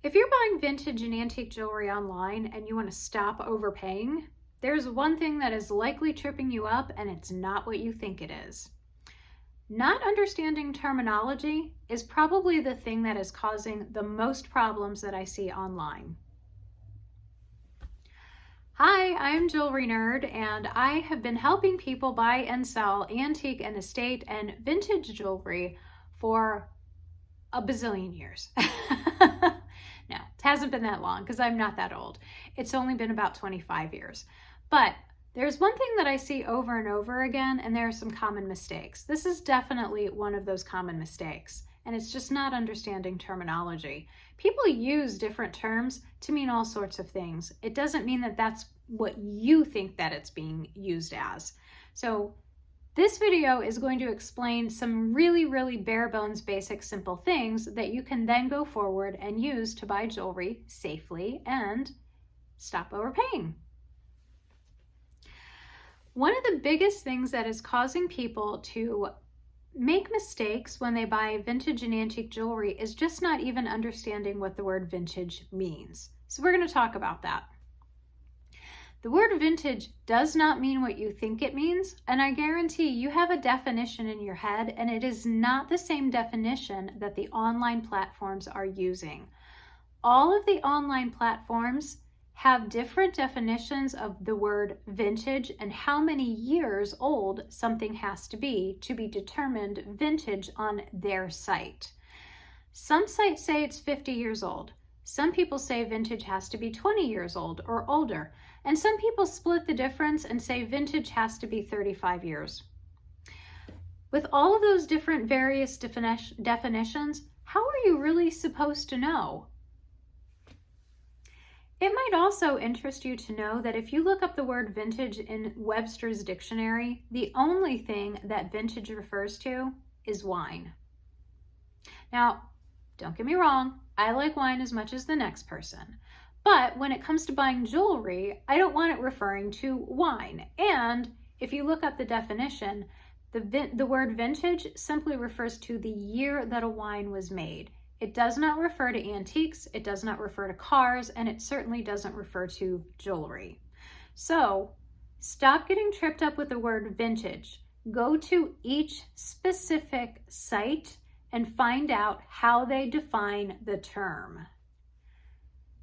If you're buying vintage and antique jewelry online and you want to stop overpaying, there's one thing that is likely tripping you up, and it's not what you think it is. Not understanding terminology is probably the thing that is causing the most problems that I see online. Hi, I'm Jewelry Nerd, and I have been helping people buy and sell antique and estate and vintage jewelry for a bazillion years. No, it hasn't been that long because I'm not that old. It's only been about 25 years. But there's one thing that I see over and over again, and there are some common mistakes. This is definitely one of those common mistakes, and it's just not understanding terminology. People use different terms to mean all sorts of things. It doesn't mean that that's what you think that it's being used as. So this video is going to explain some really bare bones, basic, simple things that you can then go forward and use to buy jewelry safely and stop overpaying. One of the biggest things that is causing people to make mistakes when they buy vintage and antique jewelry is just not even understanding what the word vintage means. So we're going to talk about that. The word vintage does not mean what you think it means, and I guarantee you have a definition in your head, and it is not the same definition that the online platforms are using. All of the online platforms have different definitions of the word vintage and how many years old something has to be determined vintage on their site. Some sites say it's 50 years old. Some people say vintage has to be 20 years old or older. And some people split the difference and say vintage has to be 35 years. With all of those different various definitions, how are you really supposed to know? It might also interest you to know that if you look up the word vintage in Webster's dictionary, the only thing that vintage refers to is wine. Now, don't get me wrong, I like wine as much as the next person. But when it comes to buying jewelry, I don't want it referring to wine. And if you look up the definition, the word vintage simply refers to the year that a wine was made. It does not refer to antiques, it does not refer to cars, and it certainly doesn't refer to jewelry. So stop getting tripped up with the word vintage. Go to each specific site and find out how they define the term.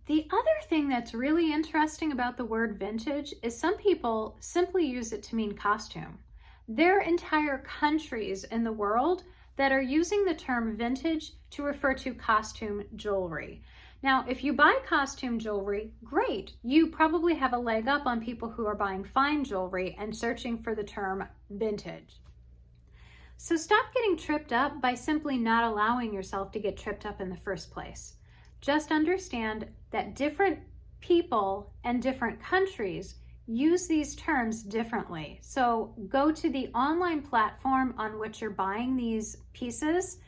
The other thing that's really interesting about the word vintage is some people simply use it to mean costume. There are entire countries in the world that are using the term vintage to refer to costume jewelry. Now, if you buy costume jewelry, great. You probably have a leg up on people who are buying fine jewelry and searching for the term vintage. So stop getting tripped up by simply not allowing yourself to get tripped up in the first place. Just understand that different people and different countries use these terms differently. So go to the online platform on which you're buying these pieces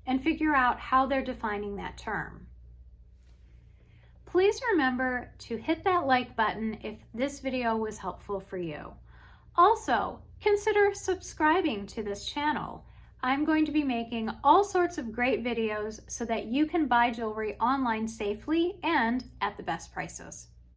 and figure out how they're defining that term. Please remember to hit that like button if this video was helpful for you. Also, consider subscribing to this channel. I'm going to be making all sorts of great videos so that you can buy jewelry online safely and at the best prices.